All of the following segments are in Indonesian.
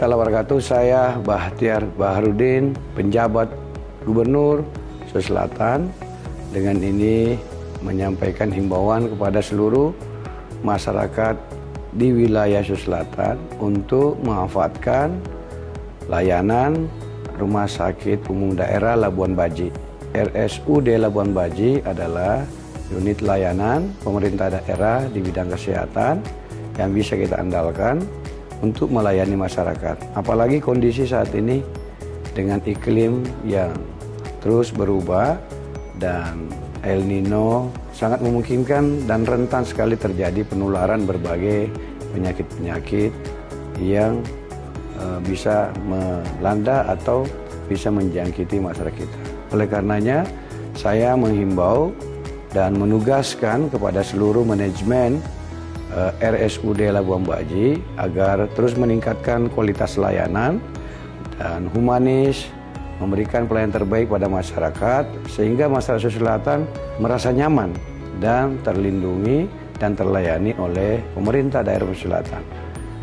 Assalamualaikum wabarakatuh. Saya Bahtiar Baharudin, penjabat Gubernur Sulawesi Selatan. Dengan ini menyampaikan himbauan kepada seluruh masyarakat di wilayah Sulawesi Selatan untuk memanfaatkan layanan Rumah Sakit Umum Daerah Labuan Baji. RSUD Labuan Baji adalah unit layanan pemerintah daerah di bidang kesehatan yang bisa kita andalkan untuk melayani masyarakat. Apalagi kondisi saat ini dengan iklim yang terus berubah dan El Nino sangat memungkinkan dan rentan sekali terjadi penularan berbagai penyakit-penyakit yang bisa melanda atau bisa menjangkiti masyarakat kita. Oleh karenanya, saya menghimbau dan menugaskan kepada seluruh manajemen RSUD Labuan Baji agar terus meningkatkan kualitas layanan dan humanis, memberikan pelayanan terbaik pada masyarakat sehingga masyarakat Sulawesi Selatan merasa nyaman dan terlindungi dan terlayani oleh pemerintah daerah Sulawesi Selatan.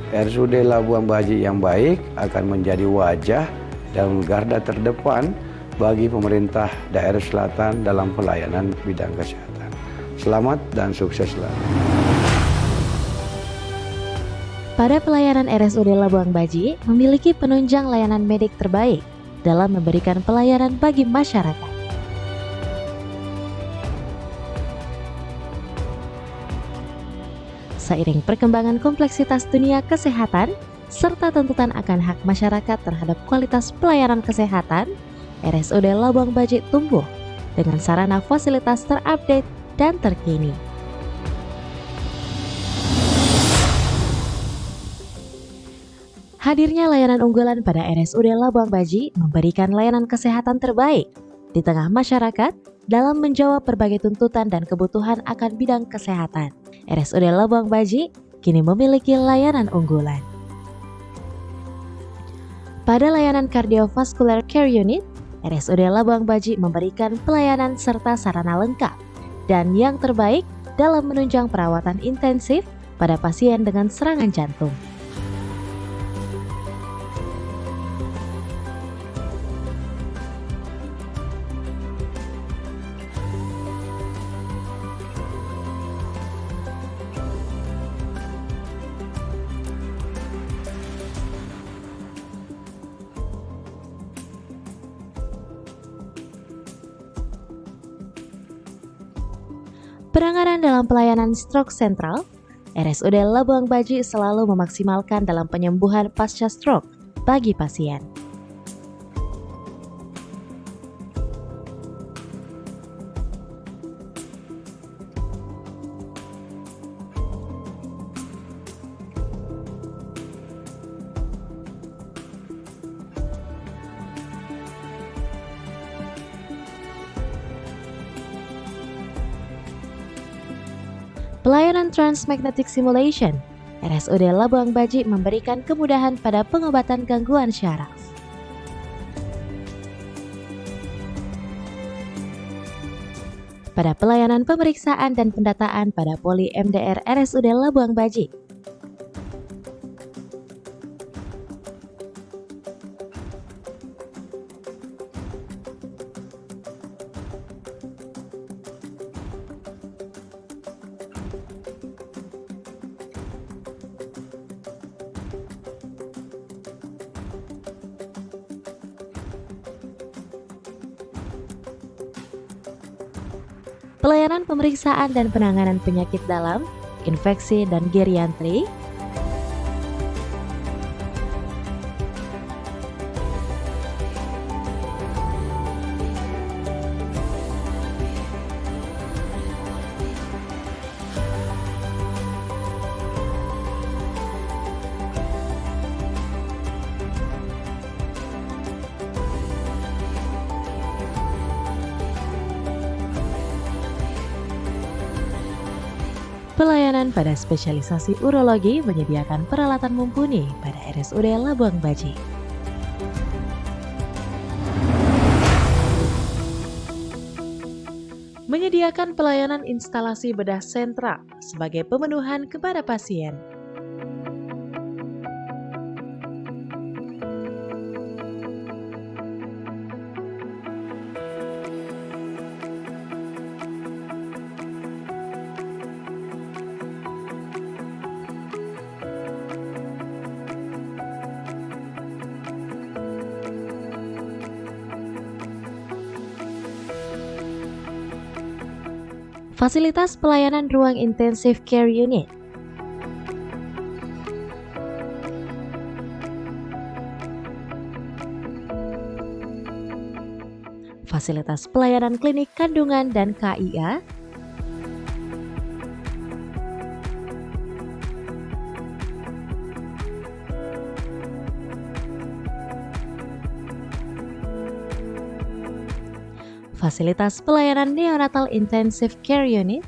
RSUD Labuan Baji yang baik akan menjadi wajah dan garda terdepan bagi pemerintah daerah Selatan dalam pelayanan bidang kesehatan. Selamat dan sukses selalu. Pada pelayanan RSUD Labuan Baji memiliki penunjang layanan medik terbaik dalam memberikan pelayanan bagi masyarakat. Seiring perkembangan kompleksitas dunia kesehatan serta tuntutan akan hak masyarakat terhadap kualitas pelayanan kesehatan, RSUD Labuan Baji tumbuh dengan sarana fasilitas terupdate dan terkini. Hadirnya layanan unggulan pada RSUD Labuan Baji memberikan layanan kesehatan terbaik di tengah masyarakat dalam menjawab berbagai tuntutan dan kebutuhan akan bidang kesehatan. RSUD Labuan Baji kini memiliki layanan unggulan. Pada layanan Cardiovascular Care Unit, RSUD Labuan Baji memberikan pelayanan serta sarana lengkap dan yang terbaik dalam menunjang perawatan intensif pada pasien dengan serangan jantung. Penanganan dalam pelayanan stroke sentral, RSUD Labuan Baji selalu memaksimalkan dalam penyembuhan pasca stroke bagi pasien. Pelayanan Transmagnetic Simulation, RSUD Labuan Baji memberikan kemudahan pada pengobatan gangguan syaraf. Pada pelayanan pemeriksaan dan pendataan pada Poli MDR RSUD Labuan Baji, pelayanan pemeriksaan dan penanganan penyakit dalam, infeksi dan geriatri, pelayanan pada spesialisasi urologi menyediakan peralatan mumpuni pada RSUD Labuan Baji. Menyediakan pelayanan instalasi bedah sentral sebagai pemenuhan kepada pasien. Fasilitas pelayanan ruang intensive care unit. Fasilitas pelayanan klinik kandungan dan KIA. Fasilitas pelayanan neonatal intensive care unit.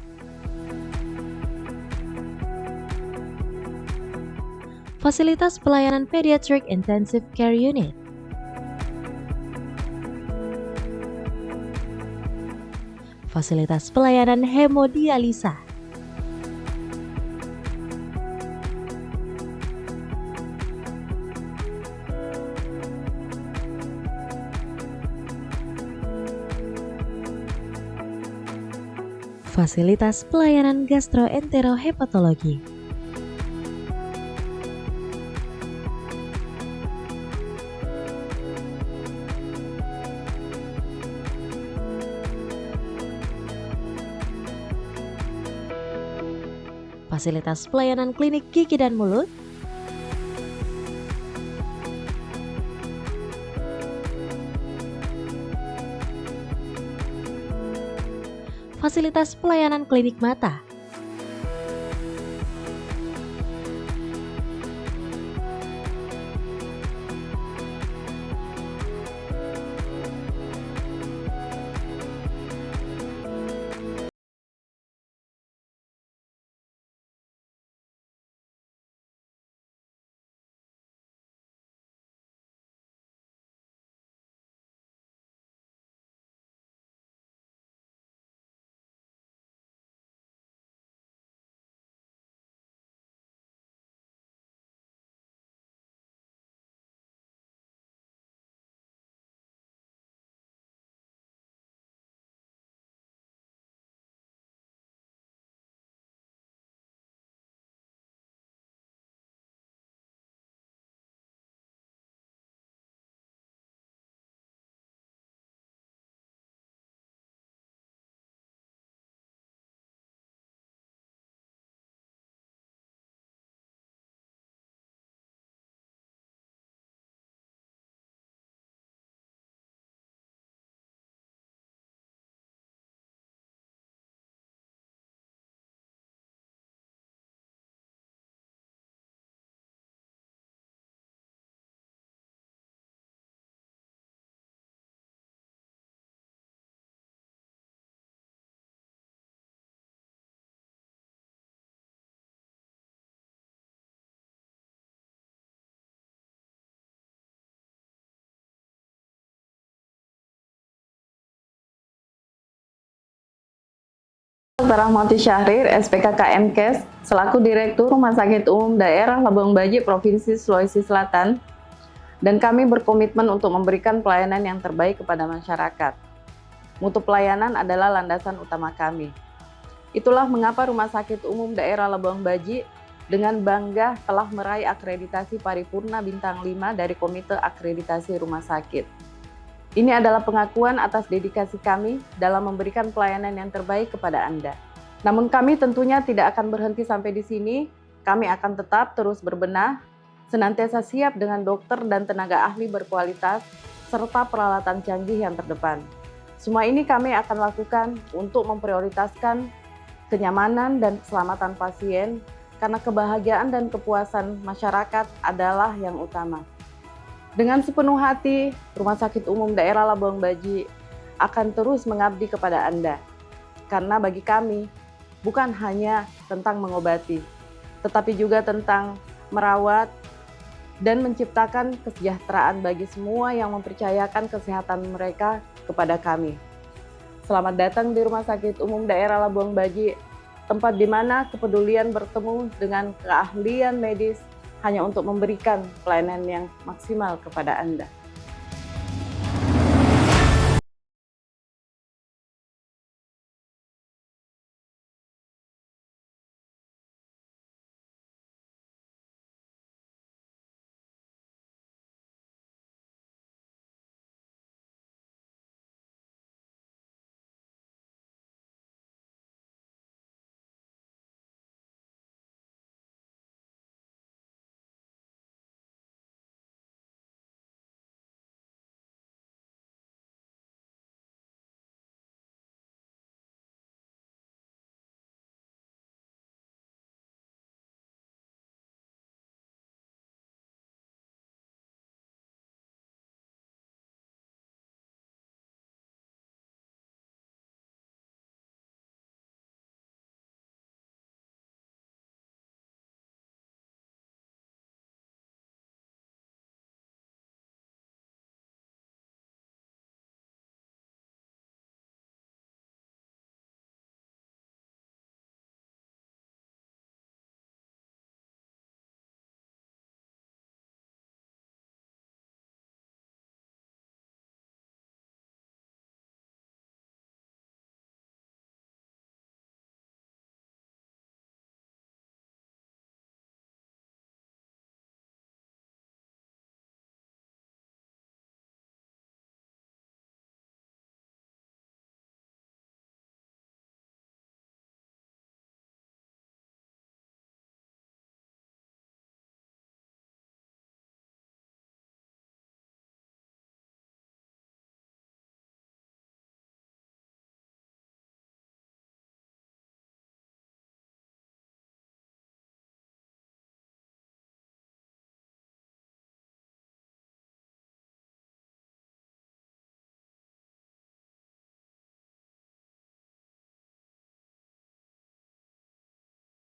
Fasilitas pelayanan pediatric intensive care unit. Fasilitas pelayanan hemodialisa. Fasilitas pelayanan gastroenterohepatologi. Fasilitas pelayanan klinik gigi dan mulut. Fasilitas pelayanan klinik mata. Dr. Rahmati Syahrir, SPK KMKes, selaku Direktur Rumah Sakit Umum Daerah Labuan Baji, Provinsi Sulawesi Selatan, dan kami berkomitmen untuk memberikan pelayanan yang terbaik kepada masyarakat. Mutu pelayanan adalah landasan utama kami. Itulah mengapa Rumah Sakit Umum Daerah Labuan Baji dengan bangga telah meraih akreditasi paripurna bintang 5 dari Komite Akreditasi Rumah Sakit. Ini adalah pengakuan atas dedikasi kami dalam memberikan pelayanan yang terbaik kepada Anda. Namun kami tentunya tidak akan berhenti sampai di sini. Kami akan tetap terus berbenah, senantiasa siap dengan dokter dan tenaga ahli berkualitas, serta peralatan canggih yang terdepan. Semua ini kami akan lakukan untuk memprioritaskan kenyamanan dan keselamatan pasien, karena kebahagiaan dan kepuasan masyarakat adalah yang utama. Dengan sepenuh hati, Rumah Sakit Umum Daerah Labuan Baji akan terus mengabdi kepada Anda. Karena bagi kami, bukan hanya tentang mengobati, tetapi juga tentang merawat dan menciptakan kesejahteraan bagi semua yang mempercayakan kesehatan mereka kepada kami. Selamat datang di Rumah Sakit Umum Daerah Labuan Baji, tempat di mana kepedulian bertemu dengan keahlian medis hanya untuk memberikan pelayanan yang maksimal kepada Anda.